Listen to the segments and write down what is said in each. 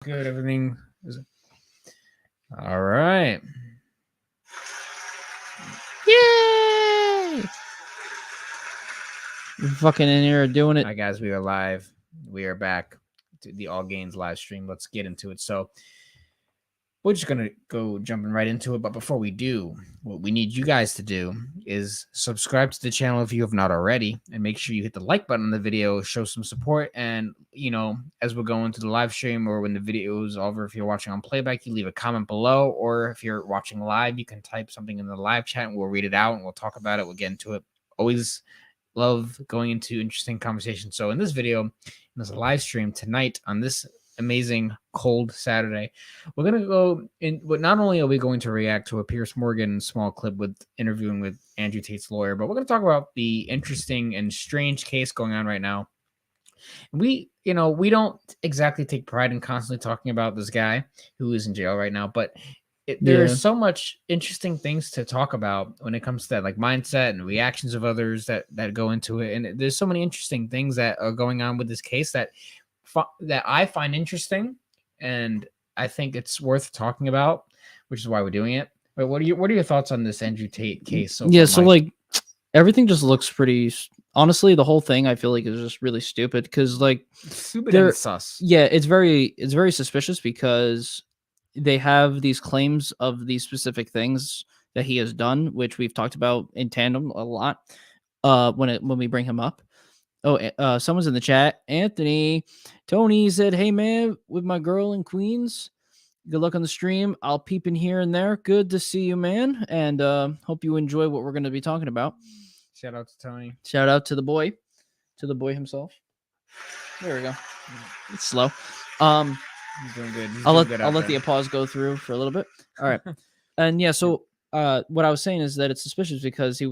Good. Everything is all right. Yay! We're fucking in here doing All it. right, guys, we are live. We are back to the All Gains live stream. Let's get into it. So, we're just gonna go jumping right into it. But before we do, what we need you guys to do is subscribe to the channel if you have not already, and make sure you hit the like button on the video, show some support. And as we're going to the live stream or when the video is over, if you're watching on playback, you leave a comment below, or if you're watching live, you can type something in the live chat and we'll read it out and we'll talk about it. We'll get into it. Always love going into interesting conversations. So in this video, in this live stream tonight on this amazing cold Saturday, we're gonna go in. But not only are we going to react to a Pierce Morgan small clip with interviewing with Andrew Tate's lawyer, but we're gonna talk about the interesting and strange case going on right now. We don't exactly take pride in constantly talking about this guy who is in jail right now, but there's so much interesting things to talk about when it comes to that, like mindset and reactions of others that go into it. And there's so many interesting things that are going on with this case that I find interesting, and I think it's worth talking about, which is why we're doing it. But what are your thoughts on this Andrew Tate case so far, So Mike? everything just looks pretty. Honestly, the whole thing I feel like is just really stupid because Stupid and sus. Yeah, it's very suspicious because they have these claims of these specific things that he has done, which we've talked about in tandem a lot. When we bring him up. Oh, someone's in the chat. Anthony, Tony said, "Hey man, with my girl in Queens. Good luck on the stream. I'll peep in here and there. Good to see you, man. And hope you enjoy what we're going to be talking about." Shout out to Tony. Shout out to the boy himself. There we go. It's slow. He's doing good. I'll let the applause go through for a little bit. All right. And yeah, so what I was saying is that it's suspicious because they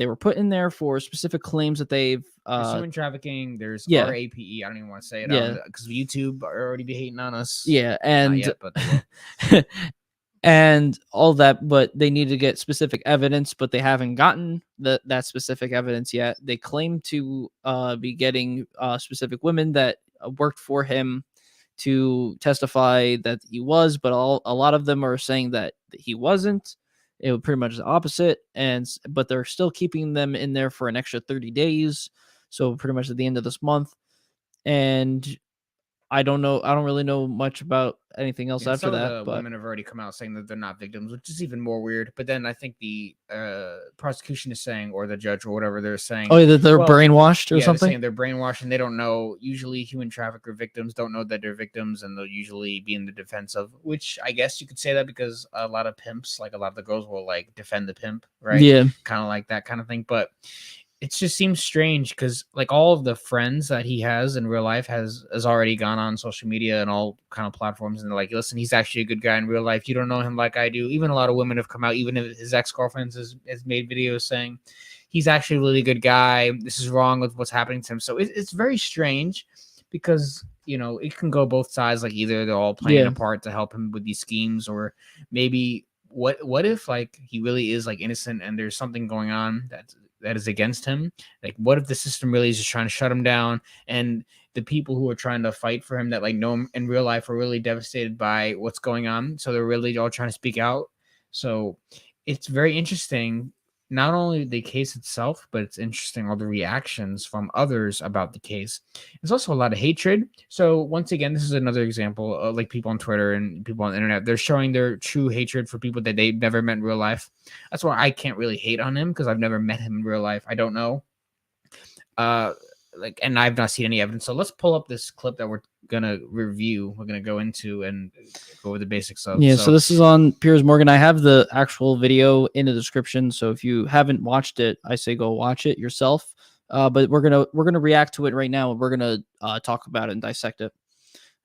were put in there for specific claims that they've there's human trafficking, there's yeah. RAPE, I don't even want to say it, Yeah. because YouTube are already be hating on us. Yeah, and not yet, but they will. and all that, but they need to get specific evidence, but they haven't gotten that specific evidence yet. They claim to be getting specific women that worked for him to testify that he was, but a lot of them are saying that he wasn't. It was pretty much the opposite, but they're still keeping them in there for an extra 30 days, so pretty much at the end of this month. And I don't really know much about anything else after some that. Of the women have already come out saying that they're not victims, which is even more weird. But then I think the prosecution is saying, or the judge or whatever, they're saying, that they're brainwashed or something. They're saying they're brainwashed and they don't know. Usually, human trafficker victims don't know that they're victims, and they'll usually be in the defense of. Which I guess you could say that because a lot of pimps, like a lot of the girls, will like defend the pimp, right? Yeah, kind of like that kind of thing. But it just seems strange because like all of the friends that he has in real life has already gone on social media and all kind of platforms, and they're like, listen, he's actually a good guy in real life. You don't know him like I do. Even a lot of women have come out, even if his ex-girlfriends has made videos saying he's actually a really good guy. This is wrong with what's happening to him. So it's very strange because it can go both sides. Like either they're all playing a part to help him with these schemes, or maybe what if like he really is like innocent and there's something going on that is against him. Like, what if the system really is just trying to shut him down, and the people who are trying to fight for him that like know him in real life are really devastated by what's going on, so they're really all trying to speak out. So it's very interesting, not only the case itself, but it's interesting all the reactions from others about the case. There's also a lot of hatred. So once again, this is another example of like people on Twitter and people on the internet, they're showing their true hatred for people that they've never met in real life. That's why I can't really hate on him, because I've never met him in real life. I don't know. And I've not seen any evidence. So let's pull up this clip that we're gonna review. We're gonna go into and go over the basics of. Yeah, so this is on Piers Morgan. I have the actual video in the description, so if you haven't watched it, I say go watch it yourself. But we're gonna react to it right now, and we're gonna talk about it and dissect it.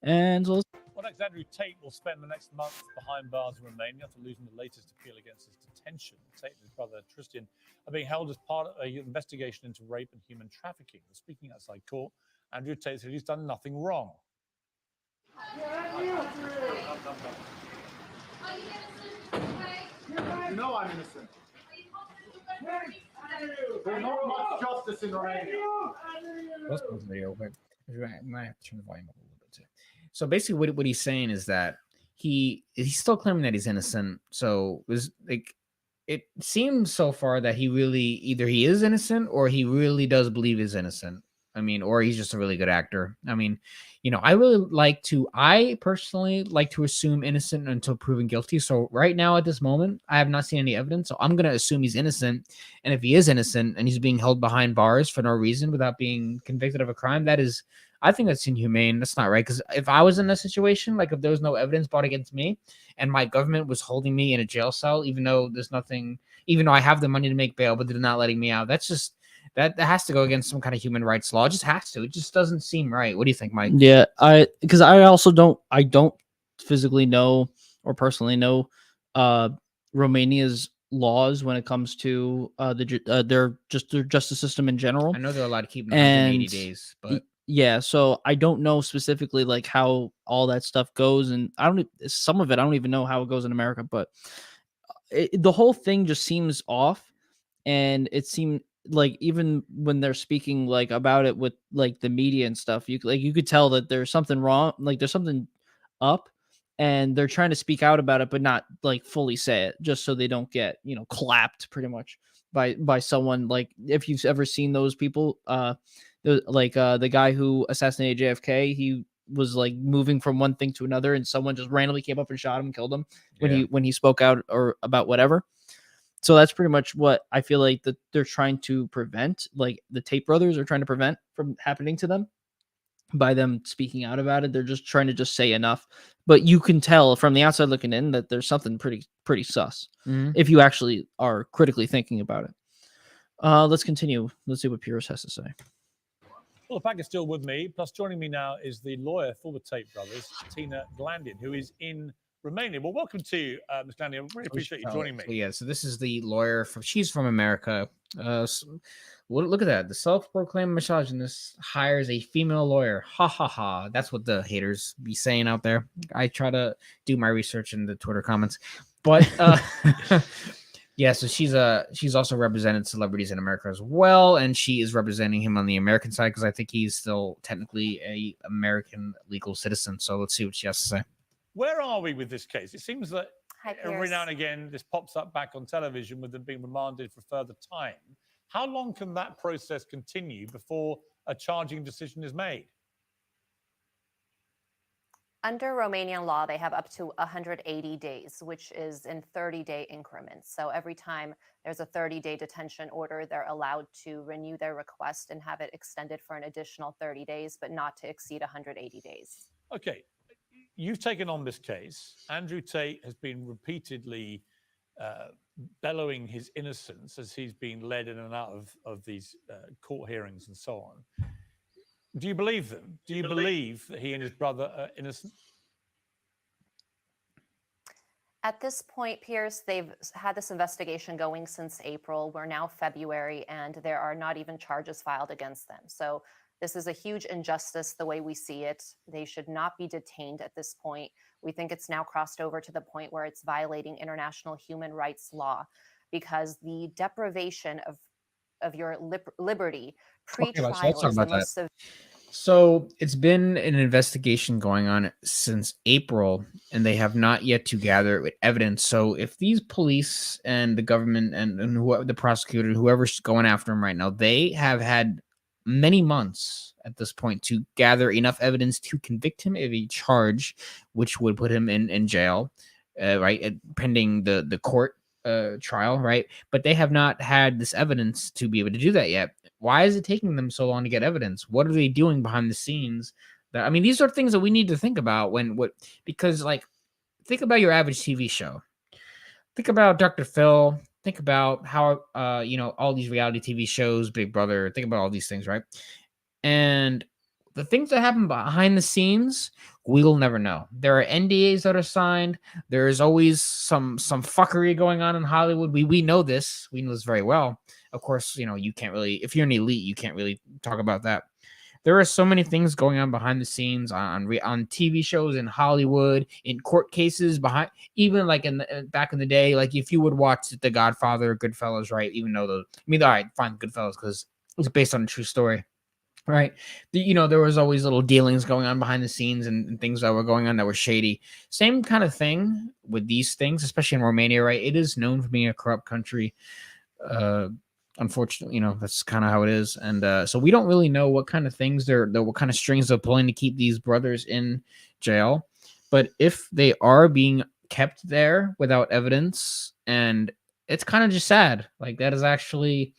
And so next, Andrew Tate will spend the next month behind bars in Romania after losing the latest appeal against his detention. Tate and his brother Tristan are being held as part of an investigation into rape and human trafficking. Speaking outside court, Andrew Tate said he's done nothing wrong. You know I'm innocent. There's not much justice in Romania. Let's pause the video, but I might have to turn the volume up a little bit too. So basically, what he's saying is that he's still claiming that he's innocent. So it was like it seems so far that he really either he is innocent or he really does believe he's innocent. I mean, or he's just a really good actor. I mean, I personally like to assume innocent until proven guilty. So right now at this moment, I have not seen any evidence. So I'm going to assume he's innocent. And if he is innocent and he's being held behind bars for no reason without being convicted of a crime, I think that's inhumane. That's not right. Because if I was in a situation, like if there was no evidence brought against me and my government was holding me in a jail cell, even though I have the money to make bail, but they're not letting me out, that has to go against some kind of human rights law. It just has to. It just doesn't seem right. What do you think, Mike? Yeah, because I don't physically know or personally know Romania's laws when it comes to their justice system in general. I know they're allowed to keep 180 And days, but yeah, so I don't know specifically like how all that stuff goes, and some of it I don't even know how it goes in America, but the whole thing just seems off, and it seemed like even when they're speaking like about it with like the media and stuff, you could tell that there's something wrong, like there's something up, and they're trying to speak out about it, but not like fully say it, just so they don't get clapped pretty much by someone. Like if you've ever seen those people, the guy who assassinated JFK, he was like moving from one thing to another, and someone just randomly came up and shot him and killed him when he spoke out or about whatever. So that's pretty much what I feel like that they're trying to prevent, like the Tate brothers are trying to prevent from happening to them by them speaking out about it. They're just trying to just say enough, but you can tell from the outside looking in that there's something pretty sus if you actually are critically thinking about it. Let's continue. Let's see what Pierce has to say. Well, the pack is still with me. Plus, joining me now is the lawyer for the Tate brothers, Tina Glandian, who is in Romania. Well, welcome to Ms. Glandian. I really appreciate you joining me. Yeah, so this is the lawyer she's from America. Look at that. The self-proclaimed misogynist hires a female lawyer. Ha ha ha. That's what the haters be saying out there. I try to do my research in the Twitter comments. But yeah, so she's also represented celebrities in America as well, and she is representing him on the American side because I think he's still technically a American legal citizen. So let's see what she has to say. Where are we with this case? It seems that every now and again this pops up back on television with them being remanded for further time. How long can that process continue before a charging decision is made? Under Romanian law, they have up to 180 days, which is in 30-day increments. So every time there's a 30-day detention order, they're allowed to renew their request and have it extended for an additional 30 days, but not to exceed 180 days. Okay. You've taken on this case. Andrew Tate has been repeatedly bellowing his innocence as he's been led in and out of these court hearings and so on. Do you believe them? Do you believe that he and his brother are innocent? At this point, Pierce, they've had this investigation going since April. We're now February, and there are not even charges filed against them. So this is a huge injustice the way we see it. They should not be detained at this point. We think it's now crossed over to the point where it's violating international human rights law because the deprivation of your liberty pre-trial is the most severe. So it's been an investigation going on since April, and they have not yet to gather evidence. So if these police and the government and the prosecutor, whoever's going after him right now, they have had many months at this point to gather enough evidence to convict him of a charge, which would put him in jail, right, pending the court trial, right? But they have not had this evidence to be able to do that yet. Why is it taking them so long to get evidence? What are they doing behind the scenes? These are things that we need to think about because like, think about your average TV show. Think about Dr. Phil. Think about how, all these reality TV shows, Big Brother, think about all these things, right? And the things that happen behind the scenes, we'll never know. There are NDAs that are signed. There is always some fuckery going on in Hollywood. We know this. We know this very well. Of course, you can't really, if you're an elite, you can't really talk about that. There are so many things going on behind the scenes on TV shows in Hollywood, in court cases, even like back in the day, like if you would watch The Godfather, Goodfellas, right? Even though all right, fine, Goodfellas, because it's based on a true story. Right. There was always little dealings going on behind the scenes and things that were going on that were shady. Same kind of thing with these things, especially in Romania, right? It is known for being a corrupt country. Uh, Unfortunately, that's kind of how it is. And so we don't really know what kind of things what kind of strings they're pulling to keep these brothers in jail. But if they are being kept there without evidence, and it's kind of just sad. Like, that is actually,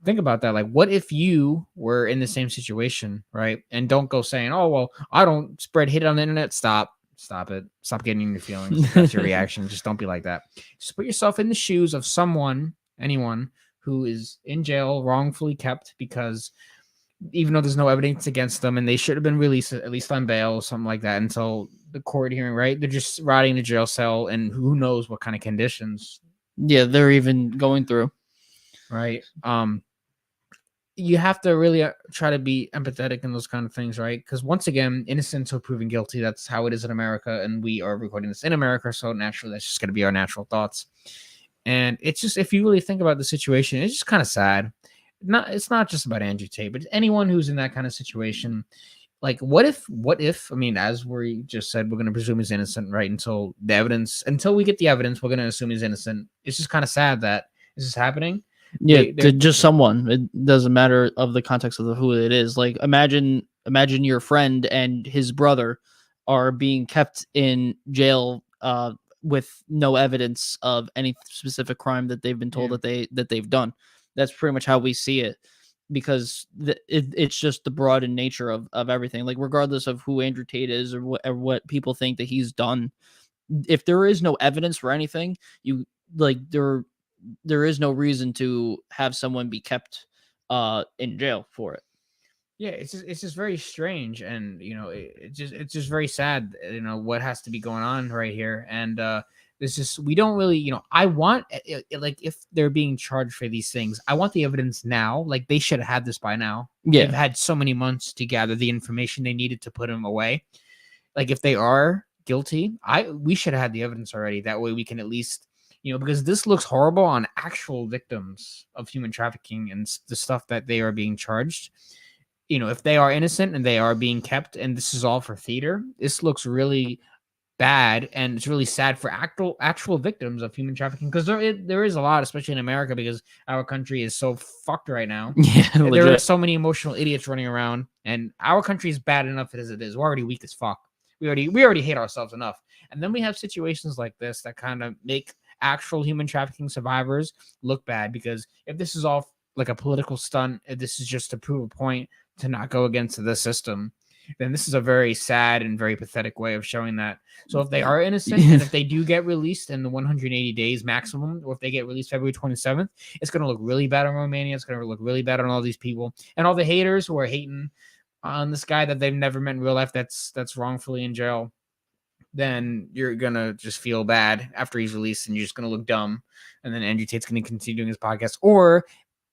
think about that. Like, what if you were in the same situation, right? And don't go saying, "Oh, well, I don't spread hate on the internet." Stop it. Stop getting in your feelings. If that's your reaction. Just don't be like that. Just put yourself in the shoes of anyone who is in jail wrongfully kept, because even though there's no evidence against them and they should have been released at least on bail or something like that until the court hearing, right? They're just rotting in a jail cell, and who knows what kind of conditions. Yeah, they're even going through. Right. You have to really try to be empathetic in those kind of things, right? Because once again, innocent until proven guilty. That's how it is in America, and we are recording this in America, so naturally, that's just going to be our natural thoughts. And it's just, if you really think about the situation, it's just kind of sad. It's not just about Andrew Tate, but anyone who's in that kind of situation. Like, what if? I mean, as we just said, we're going to presume he's innocent, right? Until we get the evidence, we're going to assume he's innocent. It's just kind of sad that this is happening. Yeah, to just someone. It doesn't matter of the context of who it is. Like, imagine your friend and his brother are being kept in jail with no evidence of any specific crime that they've been told that they've done. That's pretty much how we see it, because it's just the broad in nature of everything. Like, regardless of who Andrew Tate is or what people think that he's done, if there is no evidence for anything, there is no reason to have someone be kept in jail for it. Yeah, it's just very strange, and it's just very sad. What has to be going on right here, and we don't really, I want like, if they're being charged for these things, I want the evidence now. Like, they should have had this by now. Yeah, they've had so many months to gather the information they needed to put him away. Like, if they are guilty, we should have had the evidence already. That way we can at least, because this looks horrible on actual victims of human trafficking and the stuff that they are being charged. If they are innocent and they are being kept, and this is all for theater, this looks really bad, and it's really sad for actual victims of human trafficking, because there is a lot, especially in America, because our country is so fucked right now. Yeah, there are so many emotional idiots running around, and our country is bad enough as it is. We're already weak as fuck. We already hate ourselves enough, and then we have situations like this that kind of make actual human trafficking survivors look bad, because if this is all like a political stunt, if this is just to prove a point to not go against the system, then this is a very sad and very pathetic way of showing that. So if they are innocent and if they do get released in the 180 days maximum, or if they get released February 27th, it's going to look really bad on Romania. It's going to look really bad on all these people and all the haters who are hating on this guy that they've never met in real life that's wrongfully in jail. Then you're going to just feel bad after he's released, and you're just going to look dumb. And then Andrew Tate's going to continue doing his podcast.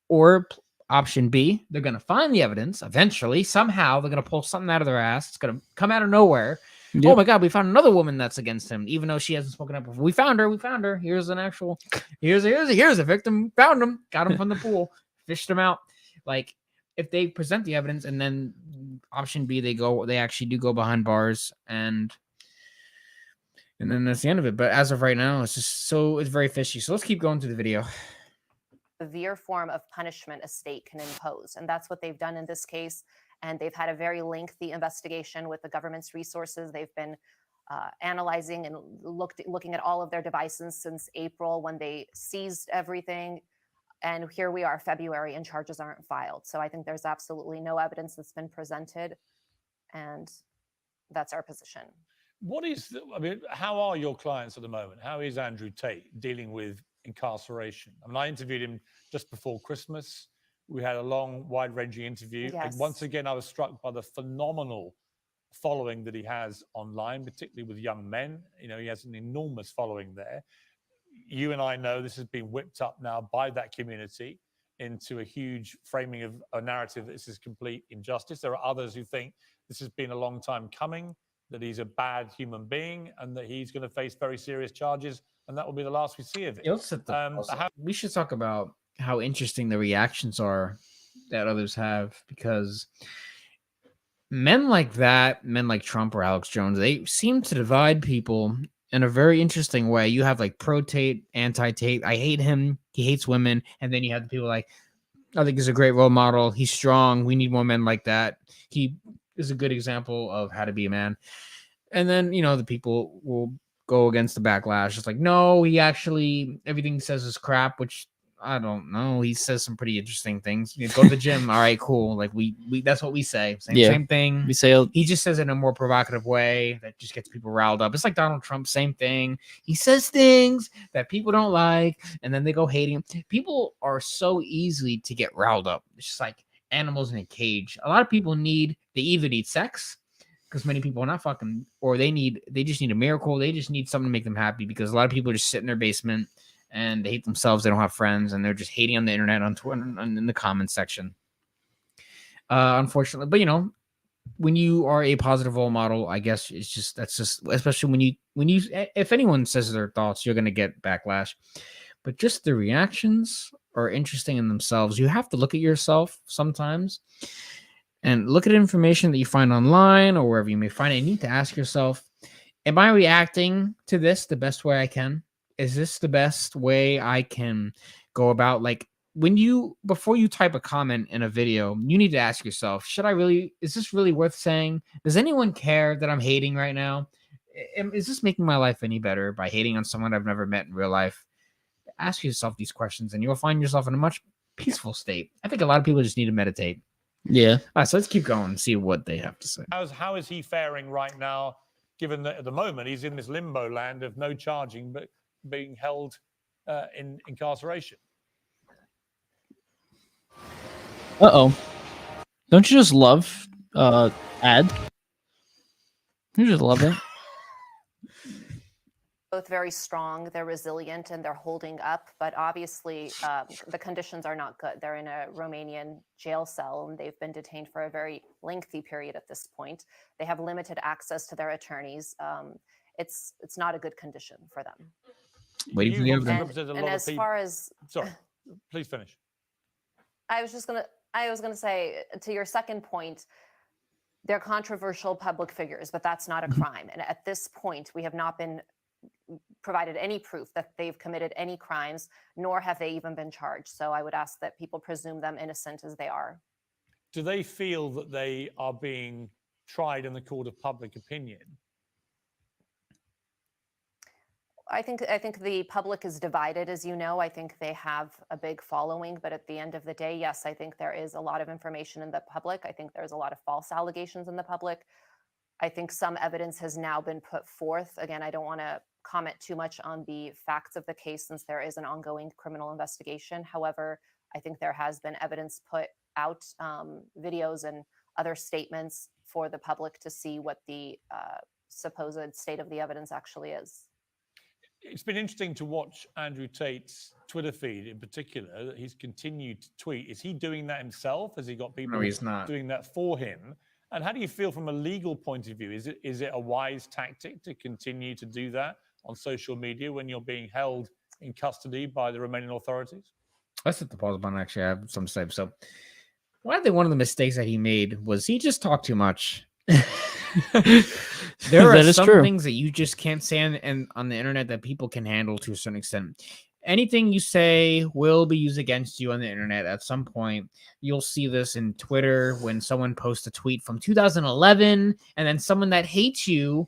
Or option B, they're going to find the evidence eventually. Somehow they're going to pull something out of their ass. It's going to come out of nowhere. Yep. Oh my God, we found another woman that's against him, even though she hasn't spoken up before. We found her. Here's a victim. Found him. Got him from the pool. Fished him out. Like, if they present the evidence, and then option B, they actually do go behind bars, and then that's the end of it. But as of right now, it's very fishy. So let's keep going through the video. Severe form of punishment a state can impose. And that's what they've done in this case. And they've had a very lengthy investigation with the government's resources. They've been analyzing and looking at all of their devices since April, when they seized everything. And here we are, February, and charges aren't filed. So I think there's absolutely no evidence that's been presented. And that's our position. How are your clients at the moment? How is Andrew Tate dealing with incarceration? I mean, I interviewed him just before Christmas. We had a long, wide-ranging interview. Yes. And once again, I was struck by the phenomenal following that he has online, particularly with young men. He has an enormous following there. You and I know this has been whipped up now by that community into a huge framing of a narrative that this is complete injustice. There are others who think this has been a long time coming, that he's a bad human being, and that he's going to face very serious charges, and that will be the last we see of it. We should talk about how interesting the reactions are that others have, because men like that, men like Trump or Alex Jones, they seem to divide people in a very interesting way. You have like pro Tate, anti Tate. I hate him. He hates women. And then you have the people like, I think he's a great role model. He's strong. We need more men like that. He is a good example of how to be a man. And then, the people will go against the backlash. It's like, no, he actually, everything he says is crap, which I don't know. He says some pretty interesting things. Go to the gym. All right, cool. Like we that's what we say. Same thing. We say He just says it in a more provocative way that just gets people riled up. It's like Donald Trump, same thing. He says things that people don't like, and then they go hating him. People are so easy to get riled up. It's just like animals in a cage. A lot of people they either need sex, because many people are not fucking, or they just need a miracle. They just need something to make them happy, because a lot of people just sit in their basement and they hate themselves. They don't have friends, and they're just hating on the internet, on Twitter, in the comments section. Unfortunately, but when you are a positive role model, I guess that's just, especially when you, if anyone says their thoughts, you're going to get backlash. But just the reactions are interesting in themselves. You have to look at yourself sometimes and look at information that you find online or wherever you may find it. You need to ask yourself, am I reacting to this the best way I can? Is this the best way I can go about? Like, before you type a comment in a video, you need to ask yourself, is this really worth saying? Does anyone care that I'm hating right now? Is this making my life any better by hating on someone I've never met in real life? Ask yourself these questions and you'll find yourself in a much peaceful state. I think a lot of people just need to meditate. Yeah. All right, so let's keep going and see what they have to say. How is he faring right now, given that at the moment he's in this limbo land of no charging, but being held in incarceration? Uh-oh. Don't you just love ad? You just love it. Both very strong, they're resilient, and they're holding up. But obviously, the conditions are not good. They're in a Romanian jail cell, and they've been detained for a very lengthy period at this point. They have limited access to their attorneys. It's not a good condition for them. Waiting for the and as far as, sorry, please finish. I was gonna say, to your second point, they're controversial public figures, but that's not a crime. And at this point, we have not been provided any proof that they've committed any crimes, nor have they even been charged. So I would ask that people presume them innocent as they are. Do they feel that they are being tried in the court of public opinion? I think the public is divided, as you know. I think they have a big following, but at the end of the day, yes, I think there is a lot of information in the public. I think there's a lot of false allegations in the public. I think some evidence has now been put forth. Again, I don't want to comment too much on the facts of the case since there is an ongoing criminal investigation. However, I think there has been evidence put out, videos and other statements for the public to see what the supposed state of the evidence actually is. It's been interesting to watch Andrew Tate's Twitter feed in particular, that he's continued to tweet. Is he doing that himself? Has he got people No, he's not doing that for him? And how do you feel from a legal point of view? Is it a wise tactic to continue to do that on social media when you're being held in custody by the Romanian authorities? Let's hit the pause button. Actually, I have some to say. So, I think one of the mistakes that he made was he just talked too much. There are some things that you just can't say on the internet that people can handle to a certain extent. Anything you say will be used against you on the internet at some point. You'll see this in Twitter when someone posts a tweet from 2011 and then someone that hates you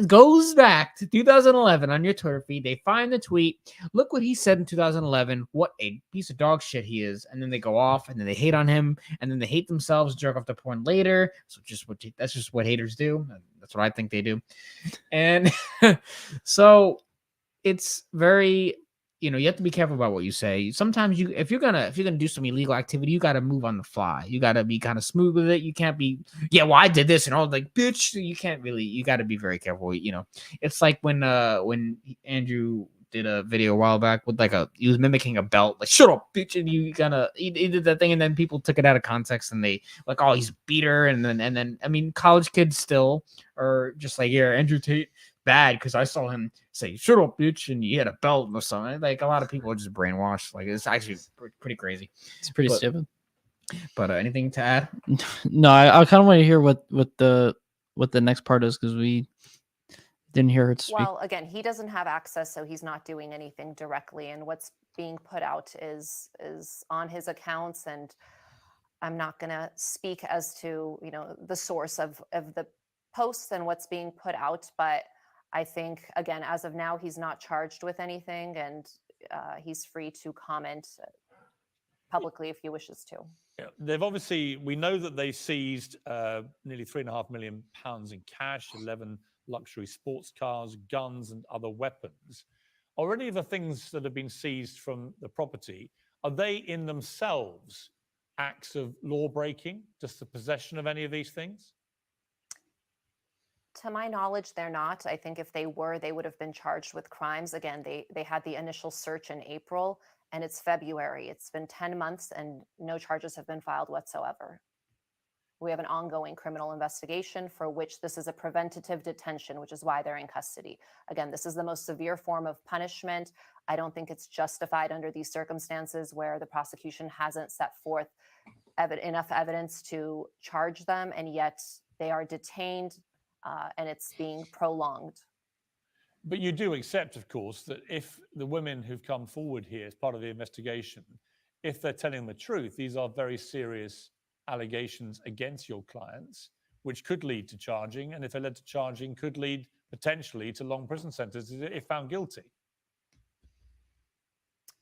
goes back to 2011 on your Twitter feed. They find the tweet. Look what he said in 2011. What a piece of dog shit he is. And then they go off and then they hate on him and then they hate themselves, jerk off to porn later. So that's just what haters do. That's what I think they do. And so it's very, you have to be careful about what you say. Sometimes if you're gonna do some illegal activity, you got to move on the fly. You got to be kind of smooth with it. You can't be, well, I did this and all, like, bitch. You can't really. You got to be very careful. It's like when Andrew did a video a while back with he was mimicking a belt, like, shut up, bitch, and he did that thing, and then people took it out of context and they like, oh, he's a beater, and then I mean, college kids still are just like, yeah, Andrew Tate bad because I saw him say shut up, bitch, and he had a belt or something. Like, a lot of people are just brainwashed. Like, it's actually pretty crazy. It's pretty stupid. But anything to add? No, I kind of want to hear what the next part is, because we didn't hear it speak. Well, again, he doesn't have access, so he's not doing anything directly. And what's being put out is on his accounts. And I'm not going to speak as to the source of the posts and what's being put out, but I think, again, as of now, he's not charged with anything, and he's free to comment publicly if he wishes to. Yeah, we know that they seized nearly £3.5 million in cash, 11 luxury sports cars, guns, and other weapons. Are any of the things that have been seized from the property, are they in themselves acts of law breaking, just the possession of any of these things? To my knowledge, they're not. I think if they were, they would have been charged with crimes. Again, they had the initial search in April, and it's February. It's been 10 months and no charges have been filed whatsoever. We have an ongoing criminal investigation for which this is a preventative detention, which is why they're in custody. Again, this is the most severe form of punishment. I don't think it's justified under these circumstances where the prosecution hasn't set forth enough evidence to charge them, and yet they are detained and it's being prolonged. But you do accept, of course, that if the women who've come forward here as part of the investigation, if they're telling the truth, these are very serious allegations against your clients, which could lead to charging, and if they led to charging, could lead potentially to long prison sentences if found guilty.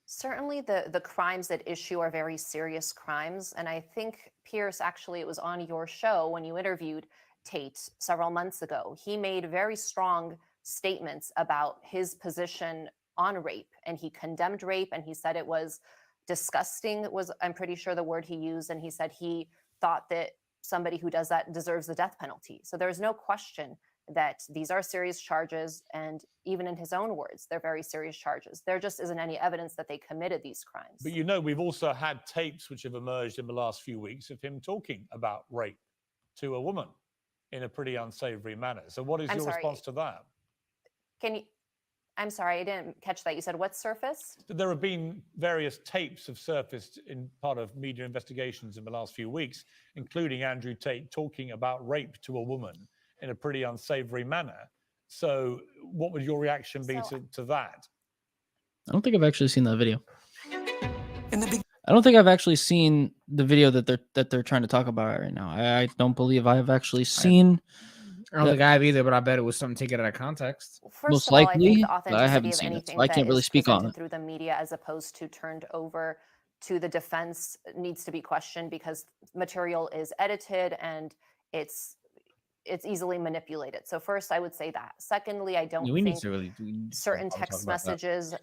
Certainly the crimes at issue are very serious crimes. And I think, Pierce, actually, it was on your show when you interviewed Tate several months ago. He made very strong statements about his position on rape, and he condemned rape, and he said it was disgusting, I'm pretty sure the word he used, and he said he thought that somebody who does that deserves the death penalty. So there's no question that these are serious charges, and even in his own words, they're very serious charges. There just isn't any evidence that they committed these crimes. But we've also had tapes which have emerged in the last few weeks of him talking about rape to a woman in a pretty unsavory manner. So what is your response to that? I'm sorry, I didn't catch that. You said what surfaced? There have been various tapes have surfaced in part of media investigations in the last few weeks, including Andrew Tate talking about rape to a woman in a pretty unsavory manner. So what would your reaction be to that? I don't think I've actually seen that video. I don't think I've actually seen the video that they're trying to talk about right now. I don't believe I have actually seen. I don't think I have either, but I bet it was something taken out of context. First Most of all, likely, I think the but I authenticity haven't of seen it, anything so I can't that really is speak on presented it. through the media as opposed to turned over to the defense needs to be questioned, because material is edited and it's easily manipulated. So first, I would say that. Secondly, I don't think certain text messages.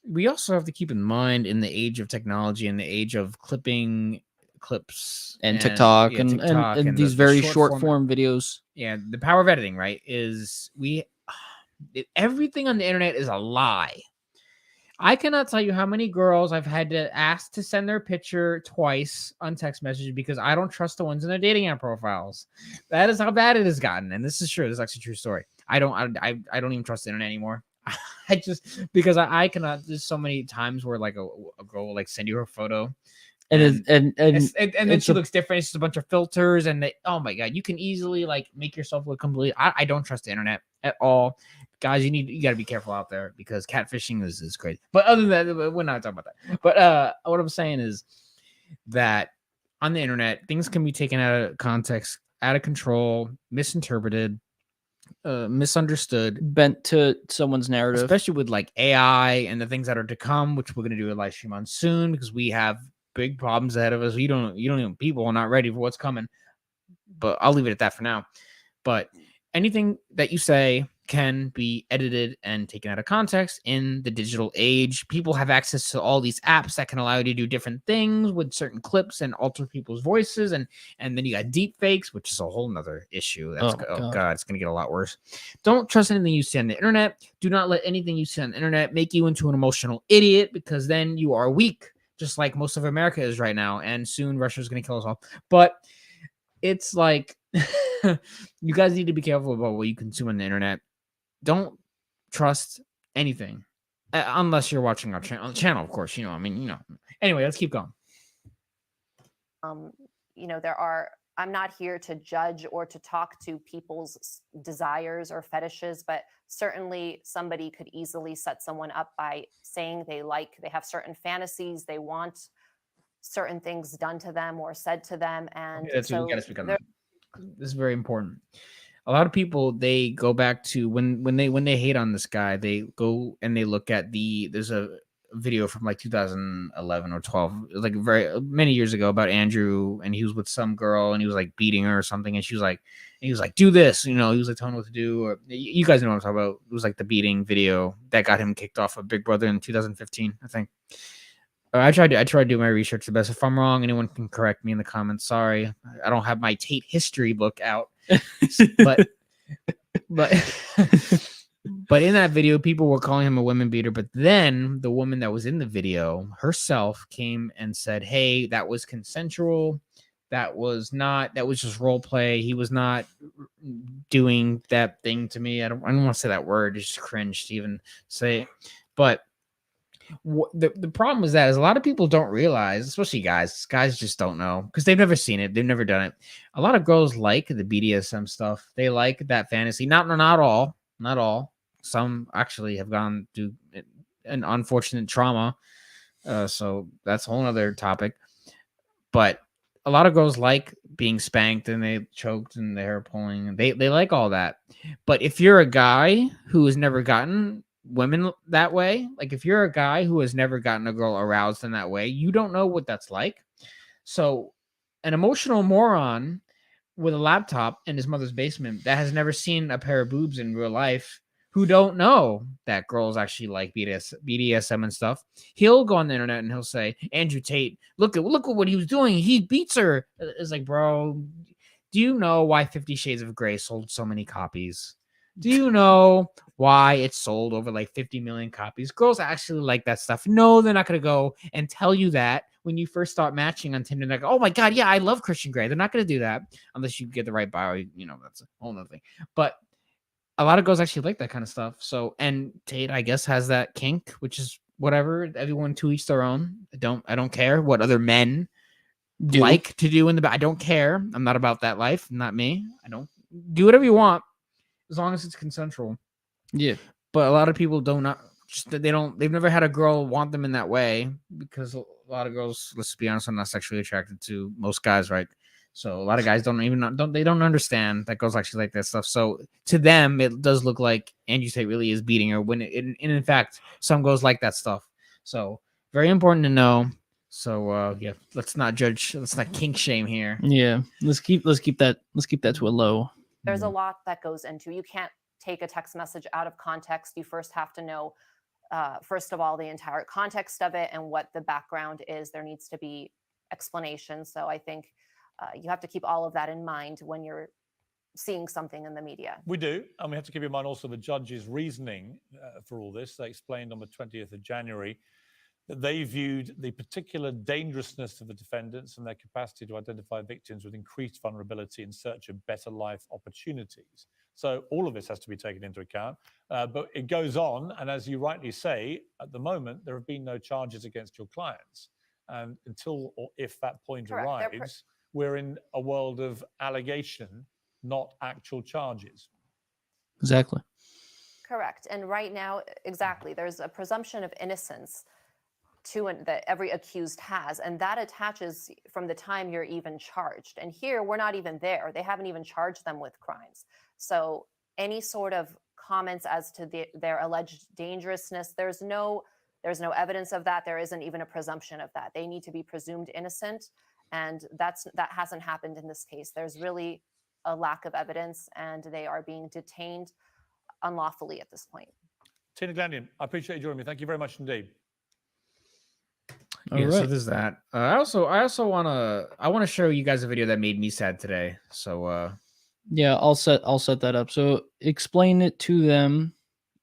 We also have to keep in mind, in the age of technology and the age of clipping clips and TikTok, TikTok and these very short form videos. Yeah, the power of editing, right? Everything on the internet is a lie. I cannot tell you how many girls I've had to ask to send their picture twice on text message because I don't trust the ones in their dating app profiles. That is how bad it has gotten, and this is true. This is actually a true story. I don't even trust the internet anymore. I just, because I cannot. There's so many times where like a girl will like send you her photo, and then she looks different. It's just a bunch of filters, and oh my god, you can easily like make yourself look completely. I don't trust the internet at all, guys. You got to be careful out there because catfishing is crazy. But other than that, we're not talking about that. But what I'm saying is that on the internet, things can be taken out of context, out of control, misinterpreted, misunderstood, bent to someone's narrative, especially with like AI and the things that are to come, which we're going to do a live stream on soon because we have big problems ahead of us. You don't even, people are not ready for what's coming, but I'll leave it at that for now. But anything that you say can be edited and taken out of context in the digital age. People have access to all these apps that can allow you to do different things with certain clips and alter people's voices. And then you got deep fakes, which is a whole nother issue. That's oh God, it's going to get a lot worse. Don't trust anything you see on the internet. Do not let anything you see on the internet make you into an emotional idiot, because then you are weak, just like most of America is right now. And soon Russia's going to kill us all. But it's like, you guys need to be careful about what you consume on the internet. Don't trust anything unless you're watching our channel, of course. Anyway, let's keep going. You know, I'm not here to judge or to talk to people's desires or fetishes, but certainly somebody could easily set someone up by saying they have certain fantasies, they want certain things done to them or said to them. And That's what you so got to speak on that. This is very important. A lot of people, they go back to when they hate on this guy, they go and they look at there's a video from like 2011 or 12, like very many years ago, about Andrew, and he was with some girl and he was like beating her or something, and he was like, do this, you know, he was like telling her what to do. Or you guys know what I'm talking about. It was like the beating video that got him kicked off of Big Brother in 2015, I think. I tried to do my research the best. If I'm wrong, anyone can correct me in the comments. Sorry, I don't have my Tate history book out, but but in that video, people were calling him a women beater. But then the woman that was in the video herself came and said, "Hey, that was consensual. That was just role play. He was not doing that thing to me. I don't want to say that word. It's just cringe to even say it, but." The problem is that is a lot of people don't realize, especially guys just don't know because they've never seen it, they've never done it. A lot of girls like the BDSM stuff. They like that fantasy. Not all. Some actually have gone through an unfortunate trauma. So that's a whole other topic. But a lot of girls like being spanked and they choked and their hair pulling. They like all that. But if you're a guy who has never gotten women that way, like if you're a guy who has never gotten a girl aroused in that way, you don't know what that's like. So an emotional moron with a laptop in his mother's basement that has never seen a pair of boobs in real life, who don't know that girls actually like BDSM and stuff, he'll go on the internet and he'll say, Andrew Tate, look at what he was doing, he beats her. It's like, bro, do you know why 50 Shades of Grey sold so many copies? Do you know why it sold over like 50 million copies? Girls actually like that stuff. No, they're not going to go and tell you that when you first start matching on Tinder. They're like, oh my God, yeah, I love Christian Grey. They're not going to do that unless you get the right bio. You know, that's a whole nother thing. But a lot of girls actually like that kind of stuff. So, and Tate, I guess, has that kink, which is whatever. Everyone to each their own. I don't care what other men like to do in the. I don't care. I'm not about that life. Not me. I don't do whatever you want, as long as it's consensual. Yeah. But a lot of people they've never had a girl want them in that way, because a lot of girls, let's be honest, are not sexually attracted to most guys, right? So a lot of guys don't understand that girls actually like that stuff. So to them, it does look like Andrew Tate really is beating her, when in fact, some girls like that stuff. So very important to know. So yeah, let's not judge, let's not kink shame here. Yeah. Let's keep that to a low. There's a lot that goes into. You can't take a text message out of context. You first have to know, first of all, the entire context of it and what the background is. There needs to be explanation. So I think you have to keep all of that in mind when you're seeing something in the media. We do. And we have to keep in mind also the judge's reasoning for all this. They explained on the 20th of January that they viewed the particular dangerousness of the defendants and their capacity to identify victims with increased vulnerability in search of better life opportunities. So all of this has to be taken into account. But it goes on. And as you rightly say, at the moment, there have been no charges against your clients. And until or if that point arrives, we're in a world of allegation, not actual charges. Exactly. Correct. And right now, exactly, there's a presumption of innocence that every accused has, and that attaches from the time you're even charged. And here, we're not even there. They haven't even charged them with crimes. So any sort of comments as to their alleged dangerousness, there's no evidence of that. There isn't even a presumption of that. They need to be presumed innocent. And that hasn't happened in this case. There's really a lack of evidence, and they are being detained unlawfully at this point. Tina Glandian, I appreciate you joining me. Thank you very much indeed. Yeah, so there's that. I also want to show you guys a video that made me sad today. So yeah, I'll set that up. So explain it to them,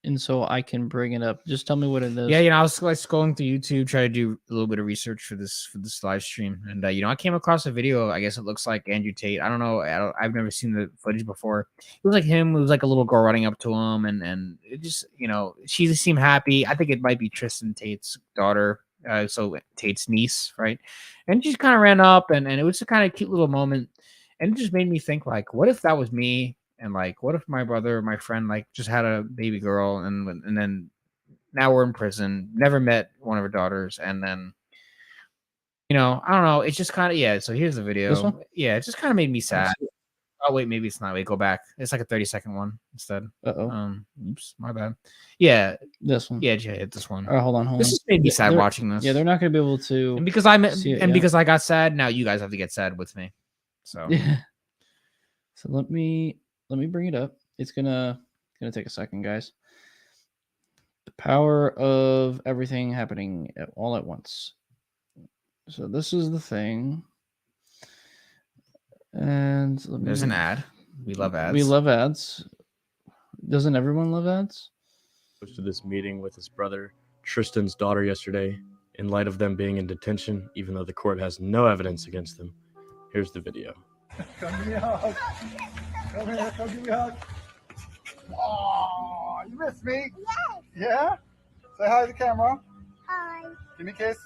and so I can bring it up. Just tell me what it is. Yeah, I was like scrolling through YouTube, trying to do a little bit of research for this live stream, and I came across a video. I guess it looks like Andrew Tate. I don't know. I've never seen the footage before. It was like him. It was like a little girl running up to him, and it just she seemed happy. I think it might be Tristan Tate's daughter. So Tate's niece, right? And she kind of ran up, and it was a kind of cute little moment, and it just made me think, like, what if that was me, and like, what if my brother or my friend like just had a baby girl, and then now we're in prison, never met one of her daughters, and then I don't know. It's just kind of So here's the This video. one? Yeah, it just kind of made me sad. see. Oh wait, maybe it's not. Wait, go back. It's like a 30-second one instead. Uh-oh. Oops, my bad. Yeah, This one. yeah, Jay, hit this one. All right, hold on. This just made me sad They're- watching this. Yeah, they're not going to be able to. And because I'm see it, and yeah. because I got sad, now you guys have to get sad with me. So Yeah. So let me bring it up. It's gonna take a second, guys. The power of everything happening all at once. So this is the thing. And there's an ad. We love ads. We love ads. Doesn't everyone love ads? Goes to this meeting with his brother Tristan's daughter yesterday in light of them being in detention, even though the court has no evidence against them. Here's the video. Come give me a hug. Come here, come give me a hug. Oh, you missed me? Yes. Yeah? Say hi to the camera. Hi. Give me a kiss.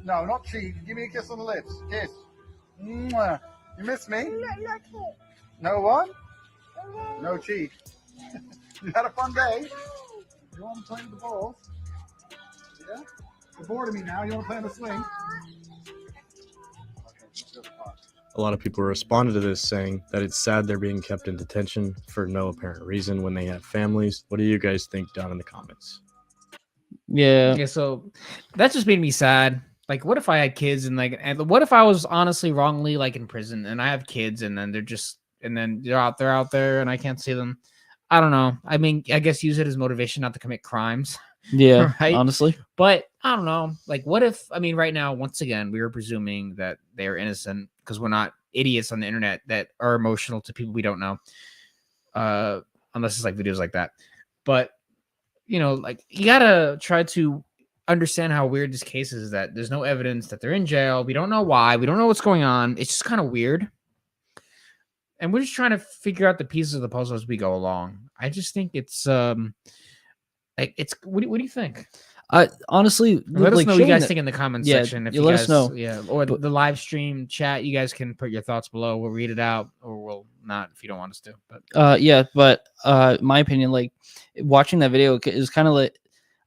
No, not cheek. Give me a kiss on the lips. Kiss. Mwah. You missed me? No, not here. No one? No cheek. You had a fun day? You want to play with the balls? Yeah? You're bored of me now. You want to play on the swing? A lot of people responded to this saying that it's sad they're being kept in detention for no apparent reason when they have families. What do you guys think down in the comments? Yeah. So that just made me sad. Like, what if I had kids and what if I was honestly wrongly like in prison and I have kids and then they're out there and I can't see them. I don't know. I mean, I guess use it as motivation not to commit crimes. Yeah. Right? Honestly. But I don't know. Like, what if, right now, once again, we are presuming that they are innocent because we're not idiots on the internet that are emotional to people we don't know. Unless it's like videos like that. But, like, you gotta try to understand how weird this case is, that there's no evidence that they're in jail. We don't know why. We don't know what's going on. It's just kind of weird. And we're just trying to figure out the pieces of the puzzle as we go along. I just think it's what do you think? Honestly, Let us know what you sharing guys that- think in the comments Yeah, section. If you you let guys, us know. Yeah, or the live stream chat, you guys can put your thoughts below. We'll read it out, or we'll not if you don't want us to. But Yeah, but my opinion, like watching that video is kind of like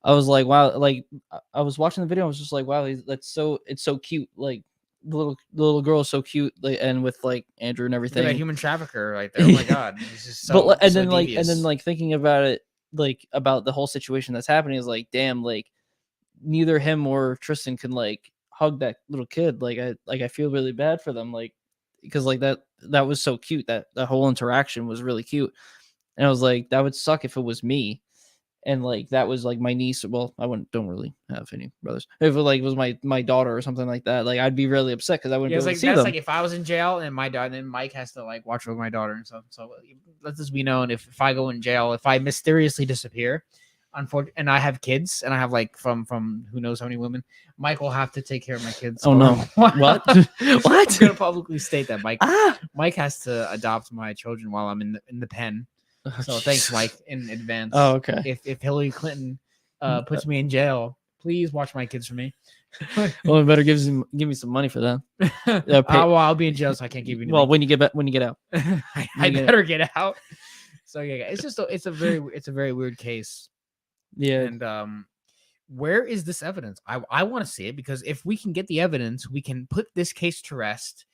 I was like, wow, like I was watching the video, I was just like, wow, it's so cute. Like the little girl is so cute, like, and with like Andrew and look at everything. that human trafficker right there. Oh my god, he's just so. But and so then devious. thinking about it, like about the whole situation that's happening is like, damn, like neither him or Tristan can like hug that little kid. Like I feel really bad for them, like because like that was so cute. That whole interaction was really cute, and I was like, that would suck if it was me. And like that was like my niece. Well, I don't really have any brothers. If it like was my daughter or something like that, like I'd be really upset because I wouldn't Yeah, be it's able like to see that's them. like if I was in jail and my daughter, then Mike has to like watch over my daughter and stuff. So let this be known: if I go in jail, if I mysteriously disappear, unfortunately, and I have kids, and I have like from who knows how many women, Mike will have to take care of my kids. Oh no! What? What? I'm What? gonna publicly state that Mike Ah! Mike has to adopt my children while I'm in the pen. So thanks, Mike, in advance. Oh, okay. If Hillary Clinton puts me in jail, please watch my kids for me. Well, it better give me some money for that. Well, I'll be in jail, so I can't give you. Well, when you get out. I better get out. So yeah, it's just it's a very weird case. Yeah. And where is this evidence? I want to see it, because if we can get the evidence, we can put this case to rest.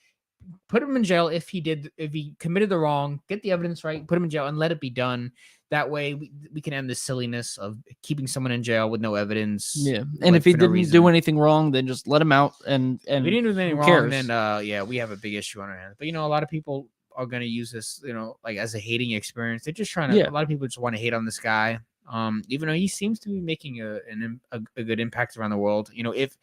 Put him in jail if he committed the wrong. Get the evidence right. Put him in jail and let it be done. That way we can end the silliness of keeping someone in jail with no evidence. Yeah, and if he didn't do anything wrong, then just let him out. And if he didn't do anything who wrong, cares? then yeah, we have a big issue on our hands. But a lot of people are going to use this, like as a hating experience. They're just trying to. Yeah. A lot of people just want to hate on this guy. Even though he seems to be making a good impact around the world. If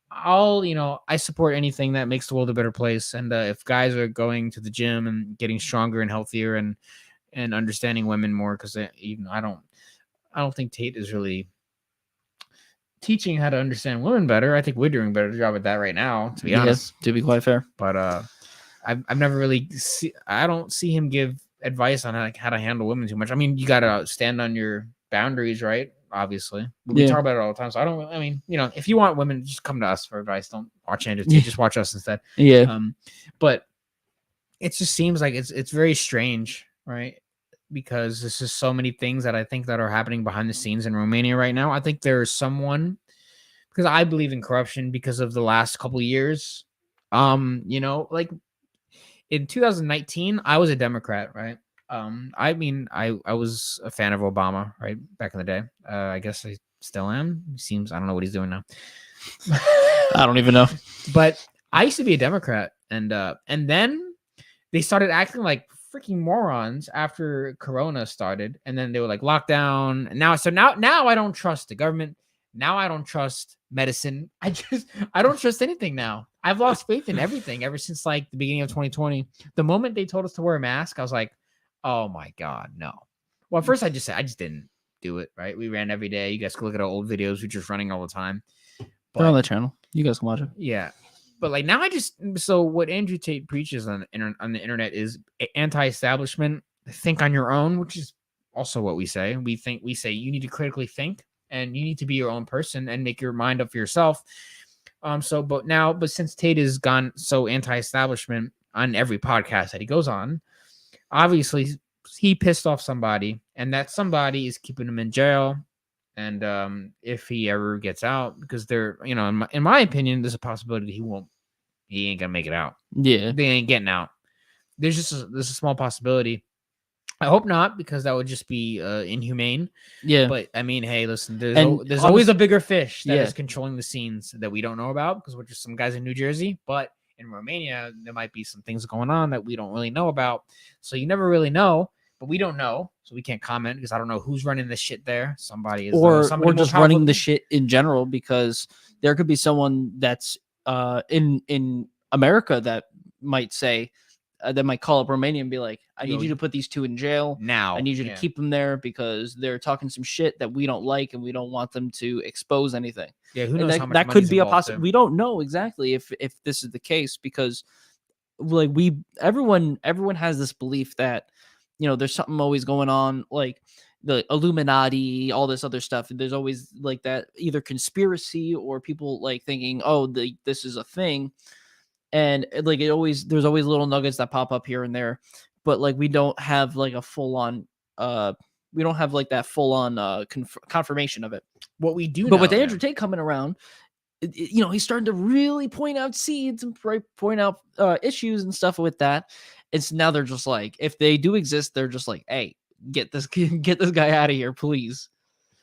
I support anything that makes the world a better place. And if guys are going to the gym and getting stronger and healthier and understanding women more, because I don't think Tate is really teaching how to understand women better. I think we're doing a better job at that right now, to be honest. To be quite fair. But I've never really I don't see him give advice on how to handle women too much. I mean, you gotta stand on your boundaries, right? obviously. We Yeah. talk about it all the time. So I don't. I mean, if you want women, just come to us for advice. Don't watch Andrew Tate. Yeah. Just watch us instead. Yeah. But it just seems like it's very strange, right? Because there's just so many things that I think that are happening behind the scenes in Romania right now. I think there's someone, because I believe in corruption because of the last couple of years. Like in 2019, I was a Democrat, right? I mean, I was a fan of Obama, right, back in the day. I guess I still am. He seems, I don't know what he's doing now. I don't even know. But I used to be a Democrat, and then they started acting like freaking morons after Corona started, and then they were like lockdown. And now I don't trust the government. Now I don't trust medicine. I don't trust anything now. I've lost faith in everything ever since like the beginning of 2020. The moment they told us to wear a mask, I was like, oh my God, no. Well, at first I just didn't do it, right? We ran every day. You guys can look at our old videos. We're just running all the time. They're on the channel. You guys can watch it. Yeah. But like now so what Andrew Tate preaches on the internet is anti-establishment, think on your own, which is also what we say. We say you need to critically think and you need to be your own person and make your mind up for yourself. But since Tate has gone so anti-establishment on every podcast that he goes on, obviously he pissed off somebody, and that somebody is keeping him in jail. And if he ever gets out, because they're, in my opinion, there's a possibility he ain't gonna make it out. Yeah. They ain't getting out. There's a small possibility. I hope not, because that would just be inhumane. Yeah. But I mean, hey, listen, there's And always a bigger fish that Yeah. is controlling the scenes that we don't know about, because we're just some guys in New Jersey. But in Romania, there might be some things going on that we don't really know about. So you never really know, but we don't know. So we can't comment because I don't know who's running the shit there. Somebody is, or somebody more just powerful running than the me. shit in general, because there could be someone that's in America that might say that might call up Romania and be like, I need you to put these two in jail now. I need you to keep them there because they're talking some shit that we don't like and we don't want them to expose anything. Yeah, who And knows that, how much that money's could be a involved, possibility. too. We don't know exactly if this is the case, because like everyone has this belief that there's something always going on, like the Illuminati, all this other stuff. There's always like that either conspiracy or people like thinking, oh, this is a thing. And like there's always little nuggets that pop up here and there, but like we don't have like a full on we don't have like that full on confirmation of it. What we do But know, with Andrew man, Tate coming around, he's starting to really point out seeds and point out issues and stuff with that. It's now they're just like, if they do exist, they're just like, hey, get this guy out of here, please.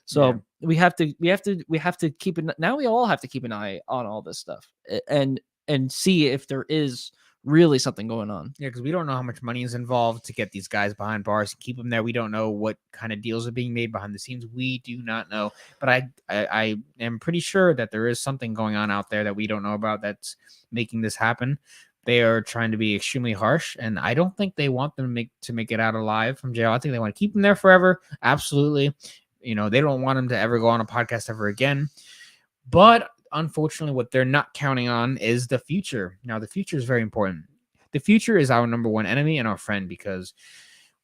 So Yeah. we have to keep it. Now we all have to keep an eye on all this stuff and see if there is really something going on. Yeah, because we don't know how much money is involved to get these guys behind bars and keep them there. We don't know what kind of deals are being made behind the scenes. We do not know. But I am pretty sure that there is something going on out there that we don't know about that's making this happen. They are trying to be extremely harsh, and I don't think they want them to make it out alive from jail. I think they want to keep them there forever. Absolutely. They don't want them to ever go on a podcast ever again. But unfortunately, what they're not counting on is the future. Now, the future is very important. The future is our number one enemy and our friend, because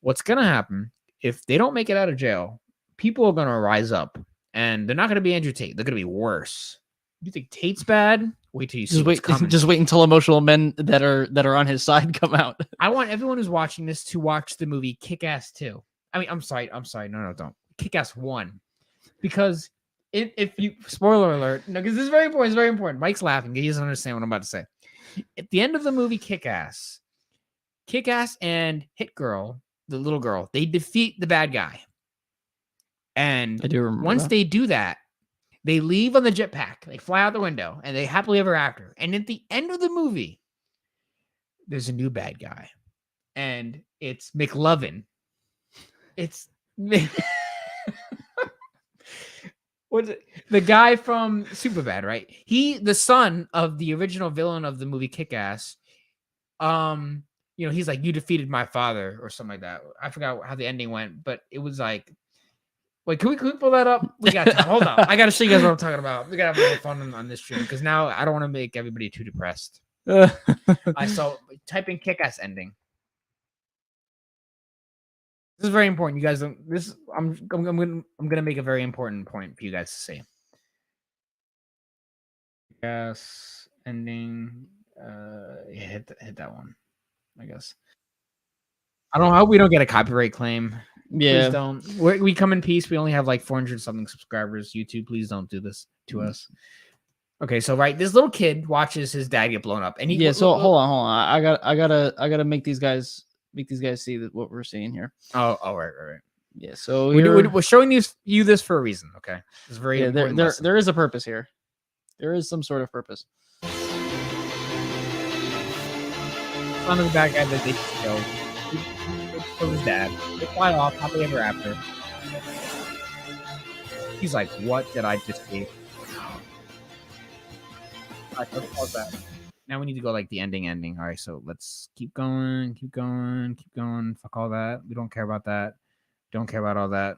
what's going to happen if they don't make it out of jail, people are going to rise up, and they're not going to be Andrew Tate. They're going to be worse. You think Tate's bad? Wait till you see what's coming. Just wait until emotional men that are on his side come out. I want everyone who's watching this to watch the movie Kick-Ass 2. I mean, I'm sorry. No, don't. Kick-Ass 1. Because if you, spoiler alert, no, because this is very important. It's very important. Mike's laughing. He doesn't understand what I'm about to say. At the end of the movie Kick-Ass and Hit Girl, the little girl, they defeat the bad guy. And I do remember once that. they do that, they leave on the jetpack. They fly out the window, and they happily ever after. And at the end of the movie, there's a new bad guy, and it's McLovin. It's what's it? The guy from Superbad, right? The son of the original villain of the movie Kick-Ass. He's like, you defeated my father or something like that. I forgot how the ending went, but it was like, wait, can we pull that up? We got time. Hold on. I got to show you guys what I'm talking about. We got to have a little fun on this stream, because now I don't want to make everybody too depressed. I saw type in Kick-Ass ending. This is very important. You guys don't. This I'm gonna make a very important point for you guys to see. Yes, ending. Hit that one. I guess. I don't know how we don't get a copyright claim. Yeah. Please don't. We come in peace. We only have like 400 something subscribers. YouTube, please don't do this to us. Okay, so right, this little kid watches his dad get blown up, and he Yeah. So hold on. I gotta make these guys see what we're seeing here. Oh, right. Yeah. So We're showing you this for a reason. Okay, it's very important. There is a purpose here. There is some sort of purpose. Son of the bad guy that they killed. From his dad. They fly off happily ever after. He's like, "What did I just see?" Alright, let's pause that. Now we need to go like the ending. All right, so let's keep going. Fuck all that. We don't care about that. Don't care about all that.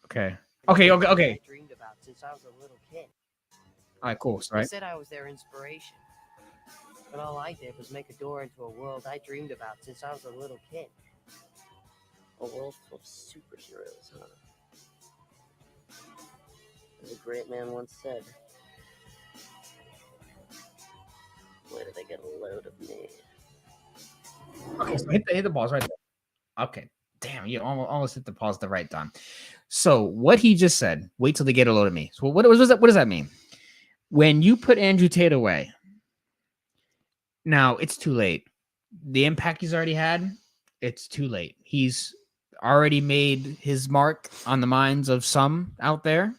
Okay. I dreamed about since I was a little kid. All right, cool. So, They right. said I was their inspiration. But all I did was make a door into a world I dreamed about since I was a little kid. A world full of superheroes, huh? As a great man once said, where do they get a load of me? Okay, so hit the pause right there. Okay. Damn, you almost hit the pause at the right time. So what he just said, wait till they get a load of me. So what does that mean? When you put Andrew Tate away, now it's too late. The impact he's already had, it's too late. He's already made his mark on the minds of some out there,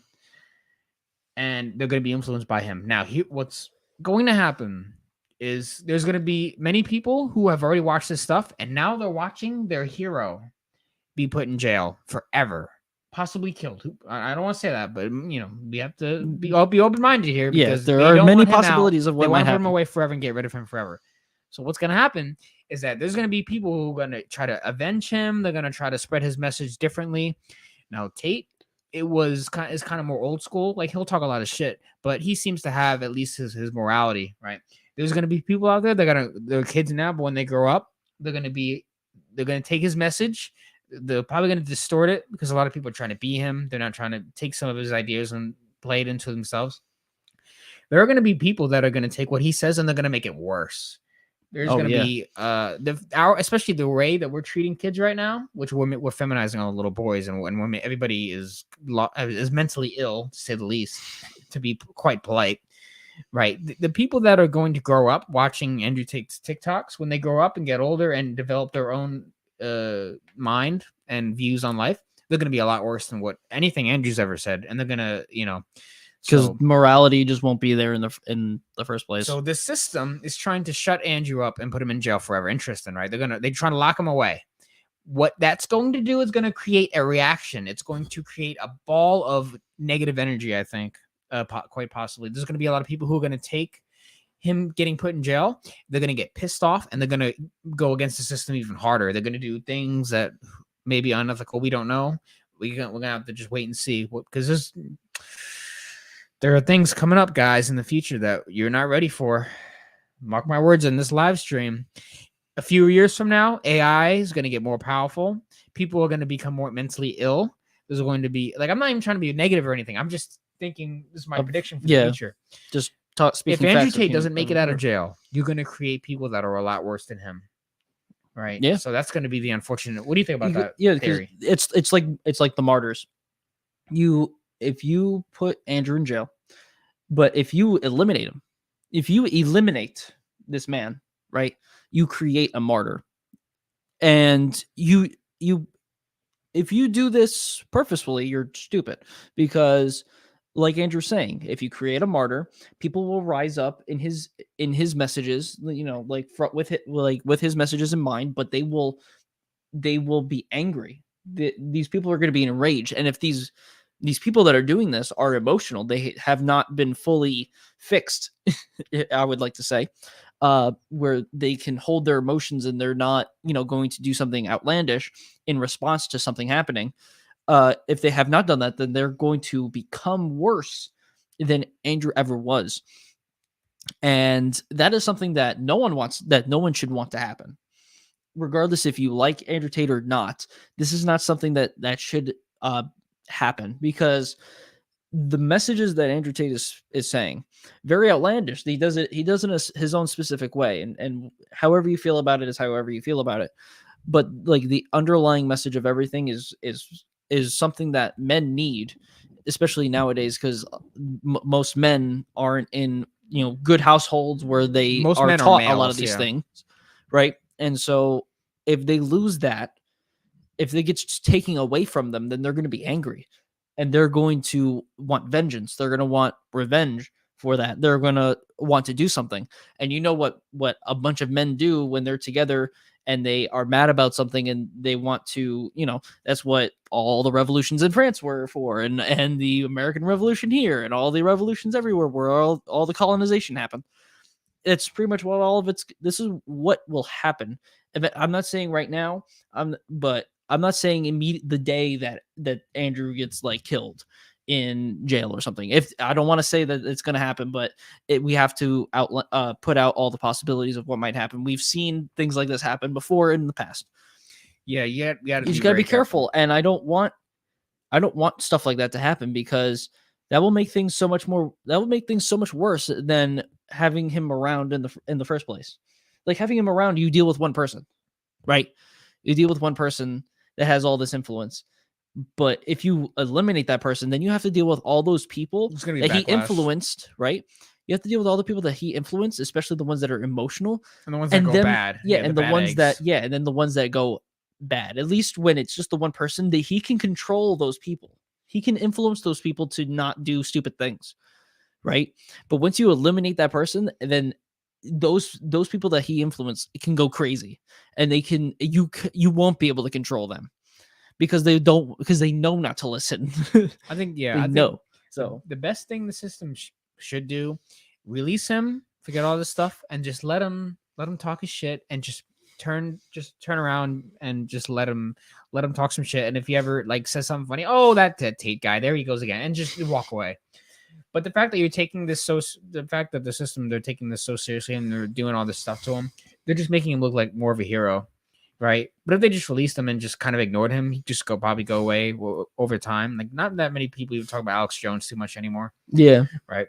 and they're going to be influenced by him. Now, what's going to happen is there's going to be many people who have already watched this stuff, and now they're watching their hero be put in jail forever, possibly killed. I don't want to say that, but we have to be open-minded here, because there they are don't many want him out. possibilities of what They might want to put him happen. away forever and get rid of him forever. So what's going to happen is that there's going to be people who are going to try to avenge him. They're going to try to spread his message differently. Now, Tate, is kind of more old school. Like, he'll talk a lot of shit, but he seems to have at least his morality, right? There's going to be people out there, they're kids now, but when they grow up, they're going to take his message. They're probably going to distort it, because a lot of people are trying to be him. They're not trying to take some of his ideas and play it into themselves. There are going to be people that are going to take what he says and they're going to make it worse. There's going to be especially the way that we're treating kids right now, which we're feminizing all the little boys, and women. Everybody is mentally ill, to say the least, to be quite polite, right? The people that are going to grow up watching Andrew Tate's TikToks, when they grow up and get older and develop their own mind and views on life, they're going to be a lot worse than what anything Andrew's ever said, and they're going to, because morality just won't be there in the first place. So the system is trying to shut Andrew up and put him in jail forever. Interesting, right? They're trying to lock him away. What that's going to do is going to create a reaction. It's going to create a ball of negative energy, I think, quite possibly. There's going to be a lot of people who are going to take him getting put in jail. They're going to get pissed off, and they're going to go against the system even harder. They're going to do things that may be unethical. We don't know. We're going to have to just wait and see, because there are things coming up, guys, in the future that you're not ready for. Mark my words in this live stream. A few years from now, AI is going to get more powerful. People are going to become more mentally ill. There's going to be, I'm not even trying to be negative or anything. I'm just thinking this is my prediction for the future. Just if Andrew Tate doesn't make it out of jail, you're going to create people that are a lot worse than him. Right? Yeah. So that's going to be the unfortunate. What do you think about that? Yeah, because it's like the martyrs. If you put Andrew in jail, but if you eliminate him, if you eliminate this man, right, you create a martyr. And if you do this purposefully, you're stupid, because like Andrew's saying, if you create a martyr, people will rise up in his messages, with his messages in mind, but they will be angry. These people are going to be enraged. And if these people that are doing this are emotional, they have not been fully fixed, I would like to say, where they can hold their emotions and they're not, going to do something outlandish in response to something happening. If they have not done that, then they're going to become worse than Andrew ever was. And that is something that no one should want to happen. Regardless if you like Andrew Tate or not, this is not something that should happen, because the messages that Andrew Tate is saying, very outlandish. He does it in his own specific way, and however you feel about it is however you feel about it. But like the underlying message of everything is something that men need, especially nowadays, because most men aren't in good households where they Most are men are taught a lot males, of these yeah. things, right? And so if they lose that, if they get taken away from them, then they're going to be angry, and they're going to want vengeance. They're going to want revenge for that. They're going to want to do something. And you know what a bunch of men do when they're together and they are mad about something and they want to, that's what all the revolutions in France were for, and the American Revolution here, and all the revolutions everywhere where all the colonization happened. It's pretty much what all of this is what will happen. I'm not saying right now, but I'm not saying the day that Andrew gets like killed in jail or something. If I don't want to say that it's going to happen, but we have to put out all the possibilities of what might happen. We've seen things like this happen before in the past. Yeah, you just got to be careful. And I don't want stuff like that to happen, because that will make things so much worse than having him around in the first place. Like, having him around, you deal with one person, right? You deal with one person that has all this influence. But if you eliminate that person, then you have to deal with all those people that he influenced, right? You have to deal with all the people that he influenced, especially the ones that are emotional. And the ones that go bad. Yeah, and the ones that, and then the ones that go bad. At least when it's just the one person, that he can control those people. He can influence those people to not do stupid things, right? But once you eliminate that person, then those people that he influenced can go crazy, and you won't be able to control them, because they know not to listen. I think So the best thing the system should do, release him, forget all this stuff, and just let him talk his shit, and just turn around and just let him talk some shit. And if he ever like says something funny, oh, that Tate guy, there he goes again, and just walk away. But the fact that you're taking this the fact that the system, they're taking this so seriously and they're doing all this stuff to him, they're just making him look like more of a hero, right? But if they just released him and just kind of ignored him, he'd just probably go away over time. Like, not that many people even talk about Alex Jones too much anymore. Yeah. Right.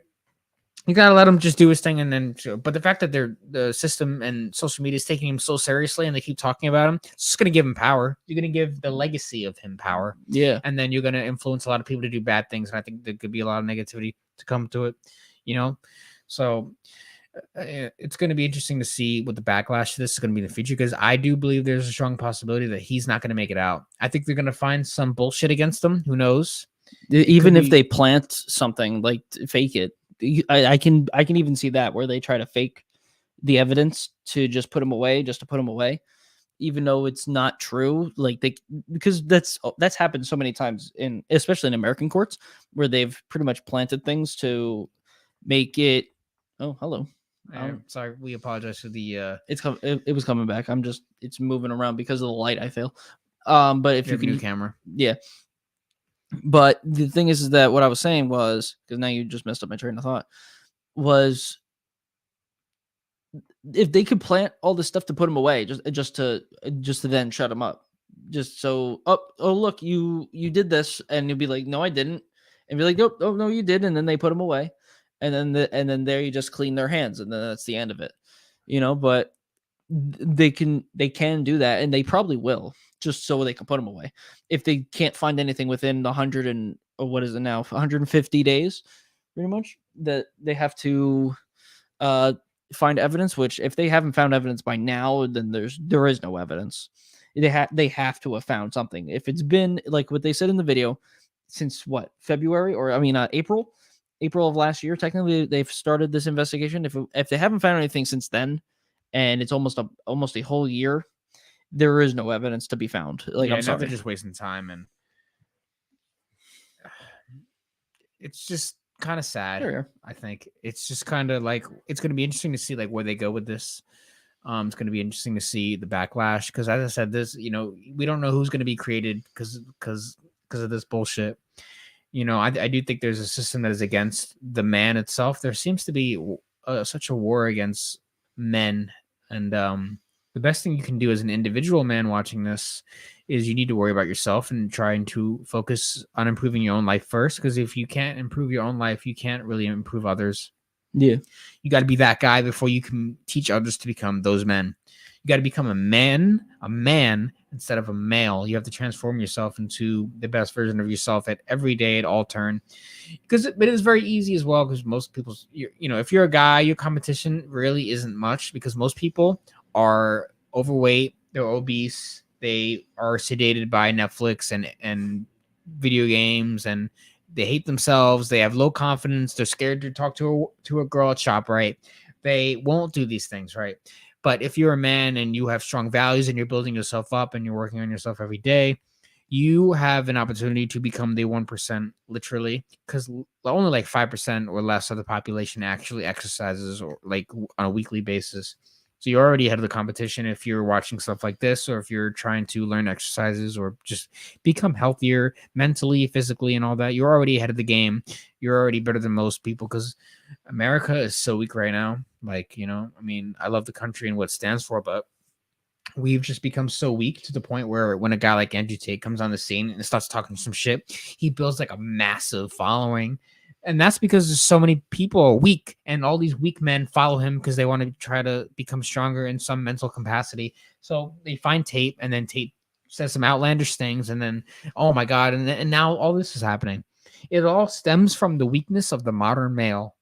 You gotta let him just do his thing, and then. But the fact that the system and social media is taking him so seriously, and they keep talking about him, it's just gonna give him power. You're gonna give the legacy of him power. Yeah. And then you're gonna influence a lot of people to do bad things, and I think there could be a lot of negativity to come to it. So it's going to be interesting to see what the backlash to this is going to be in the future, because I do believe there's a strong possibility that he's not going to make it out. I think they're going to find some bullshit against him. Who knows? Even if they plant something, like fake it, I can even see that, where they try to fake the evidence to just put him away, even though it's not true. Like because that's happened so many times especially in American courts, where they've pretty much planted things to make it. Oh, hello. Sorry, we apologize for the. It was coming back. It's moving around because of the light, I feel. But if you can, new camera, yeah. But the thing is that what I was saying was, because now you just messed up my train of thought, was if they could plant all this stuff to put him away, just to then shut him up, just so oh look, you did this, and you'll be like, no, I didn't, and be like, oh no, you did, and then they put him away, and then there you just clean their hands, and then that's the end of it, But they can do that, and they probably will, just so they can put him away. If they can't find anything within the 150 days, pretty much, that they have to find evidence. Which, if they haven't found evidence by now, then there is no evidence. They have to have found something. If it's been like what they said in the video, since what, February, or April of last year, technically they've started this investigation. If they haven't found anything since then, and it's almost a whole year, there is no evidence to be found. Like, I'm sorry, they're just wasting time, and it's just kind of sad. Sure. I think it's just kind of like, it's going to be interesting to see like where they go with this. It's going to be interesting to see the backlash, because as I said, this, we don't know who's going to be created because of this bullshit. I do think there's a system that is against the man itself. There seems to be such a war against men. And the best thing you can do as an individual man watching this is you need to worry about yourself and trying to focus on improving your own life first. Because if you can't improve your own life, you can't really improve others. Yeah. You got to be that guy before you can teach others to become those men. You got to become a man instead of a male. You have to transform yourself into the best version of yourself at every day, at all turn. Because it is very easy as well. Because most people, if you're a guy, your competition really isn't much. Because most people are overweight, they're obese, they are sedated by Netflix and video games, and they hate themselves. They have low confidence. They're scared to talk to a girl at ShopRite. They won't do these things, right? But if you're a man and you have strong values and you're building yourself up and you're working on yourself every day, you have an opportunity to become the 1%, literally, because only like 5% or less of the population actually exercises or like on a weekly basis. So you're already ahead of the competition if you're watching stuff like this, or if you're trying to learn exercises or just become healthier mentally, physically, and all that. You're already ahead of the game. You're already better than most people because America is so weak right now. Like, I love the country and what it stands for, but we've just become so weak to the point where when a guy like Andrew Tate comes on the scene and starts talking some shit, he builds like a massive following. And that's because there's so many people are weak, and all these weak men follow him because they want to try to become stronger in some mental capacity. So they find Tate, and then Tate says some outlandish things, and then, oh my God, and now all this is happening. It all stems from the weakness of the modern male.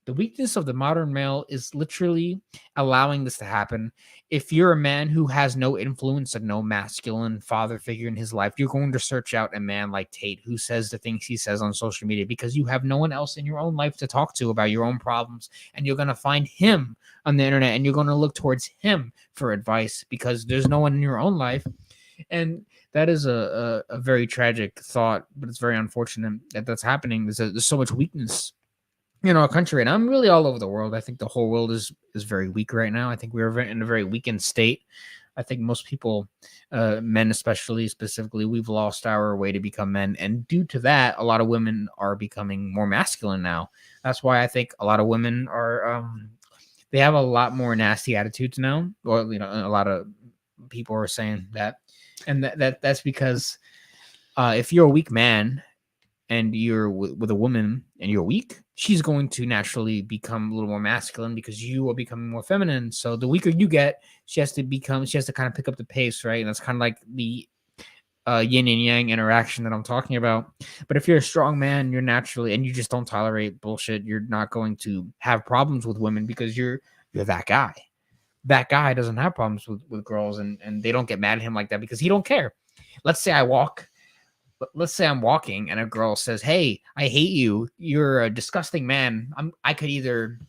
The weakness of the modern male is literally allowing this to happen. If you're a man who has no influence and no masculine father figure in his life, you're going to search out a man like Tate who says the things he says on social media because you have no one else in your own life to talk to about your own problems. And you're going to find him on the internet and you're going to look towards him for advice because there's no one in your own life. And that is a very tragic thought, but it's very unfortunate that that's happening. There's so much weakness in our country, and I'm really all over the world. I think the whole world is very weak right now. I think we're in a very weakened state. I think most people, men especially, specifically, we've lost our way to become men, and due to that, a lot of women are becoming more masculine now. That's why I think a lot of women are they have a lot more nasty attitudes now, or a lot of people are saying that, and that's because if you're a weak man and you're with a woman and you're weak, she's going to naturally become a little more masculine because you are becoming more feminine. So the weaker you get, she has to kind of pick up the pace, right? And that's kind of like the yin and yang interaction that I'm talking about. But if you're a strong man, you're naturally, and you just don't tolerate bullshit, you're not going to have problems with women because you're that guy. That guy doesn't have problems with girls, and they don't get mad at him like that because he don't care. Let's say I'm walking and a girl says, "Hey, I hate you. You're a disgusting man." I could either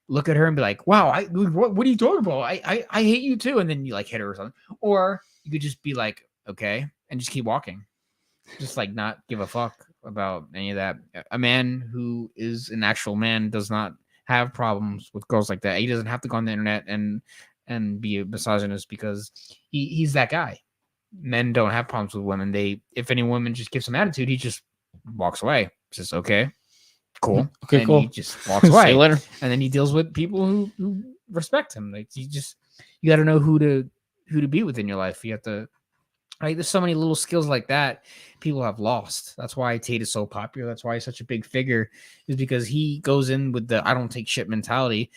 look at her and be like, "Wow, what are you talking about? I hate you too," and then you like hit her or something. Or you could just be like, "Okay," and just keep walking, just like not give a fuck about any of that. A man who is an actual man does not have problems with girls like that. He doesn't have to go on the internet and be a misogynist because he's that guy. Men don't have problems with women. If any woman just gives him attitude, he just walks away. Just okay, cool. Okay, and cool. He just walks away. See you later. And then he deals with people who respect him. Like you got to know who to be with in your life. You have to. There's so many little skills like that people have lost. That's why Tate is so popular. That's why he's such a big figure, is because he goes in with the I don't take shit mentality,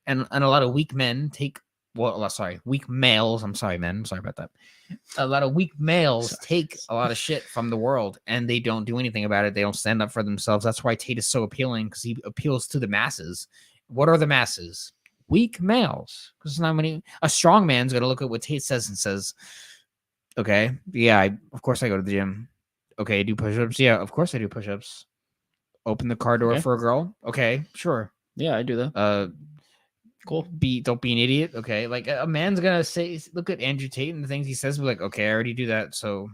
and a lot of weak men weak males. I'm sorry, men. I'm sorry about that. A lot of weak males take a lot of shit from the world and they don't do anything about it. They don't stand up for themselves. That's why Tate is so appealing, because he appeals to the masses. What are the masses? Weak males. Because not many. A strong man's going to look at what Tate says and says, okay, yeah, of course I go to the gym. Okay, do push-ups. Yeah, of course I do push-ups. Open the car door for a girl. Okay, sure. Yeah, I do that. Cool. Don't be an idiot. Okay. Like a man's gonna look at Andrew Tate and the things he says, be like, okay, I already do that. So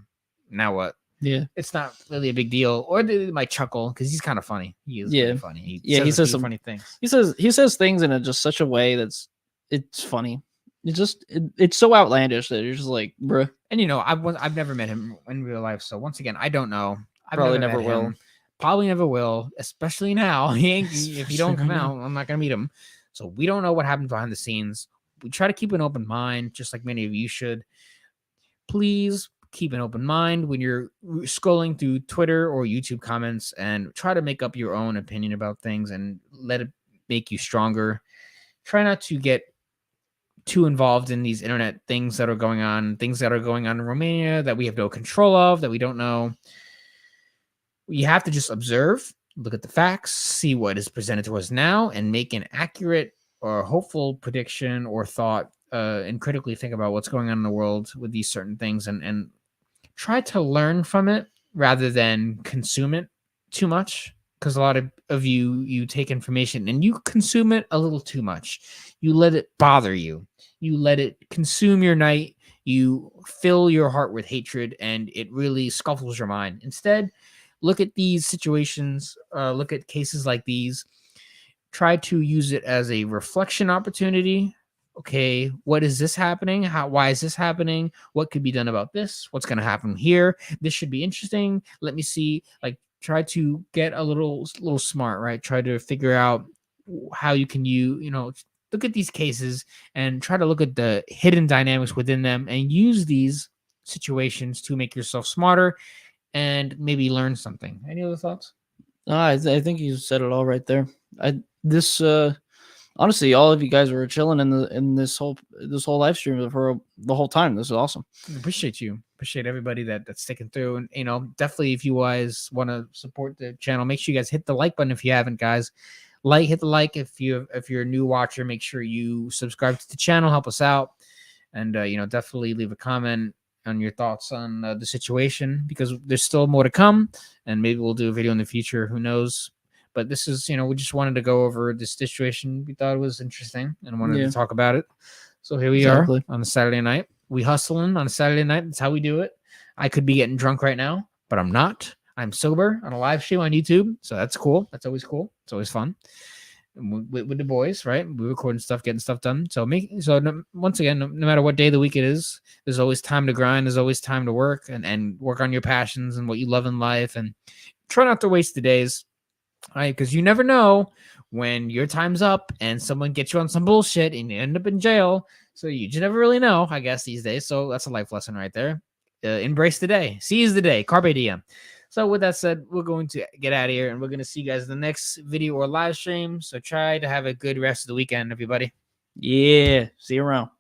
now what? Yeah. It's not really a big deal. Or they might chuckle because he's kind of funny. He is really funny. He says some funny things. He says things in just such a way it's funny. It's so outlandish that you're just like, bruh. And I've never met him in real life. So once again, I don't know. Probably never will. Probably never will, especially now. If you don't come out, I'm not gonna meet him. So we don't know what happens behind the scenes. We try to keep an open mind, just like many of you should. Please keep an open mind when you're scrolling through Twitter or YouTube comments, and try to make up your own opinion about things and let it make you stronger. Try not to get too involved in these internet things that are going on in Romania that we have no control of, that we don't know. You have to just observe, look at the facts, see what is presented to us now, and make an accurate or hopeful prediction or thought, and critically think about what's going on in the world with these certain things, and try to learn from it rather than consume it too much. Because a lot of you take information and you consume it a little too much. You let it bother you. You let it consume your night. You fill your heart with hatred, and it really scuffles your mind. Instead, look at these situations, look at cases like these, try to use it as a reflection opportunity. Okay, what is this happening? Why is this happening? What could be done about this? What's going to happen here? This should be interesting. Let me see. Like, try to get a little smart, right? Try to figure out how you can look at these cases and try to look at the hidden dynamics within them and use these situations to make yourself smarter and maybe learn something. Any other thoughts? I think you said it all right there. Honestly, all of you guys were chilling in this whole live stream for the whole time. This is awesome. Appreciate you. Appreciate everybody that's sticking through. And definitely, if you guys want to support the channel, make sure you guys hit the like button if you haven't, guys. Hit the like if you're a new watcher. Make sure you subscribe to the channel. Help us out, and definitely leave a comment on your thoughts on the situation, because there's still more to come, and maybe we'll do a video in the future. Who knows? But this is, we just wanted to go over this situation. We thought it was interesting and wanted to talk about it. So here we are on a Saturday night. We hustling on a Saturday night. That's how we do it. I could be getting drunk right now, but I'm not. I'm sober on a live stream on YouTube. So that's cool. That's always cool. It's always fun. With the boys, right? We recording stuff, getting stuff done. Once again, no matter what day of the week it is, there's always time to grind. There's always time to work and work on your passions and what you love in life. And try not to waste the days. Right, because you never know when your time's up and someone gets you on some bullshit and you end up in jail. So you just never really know, I guess, these days. So that's a life lesson right there. Embrace the day. Seize the day. Carpe diem. So with that said, we're going to get out of here, and we're going to see you guys in the next video or live stream. So try to have a good rest of the weekend, everybody. Yeah. See you around.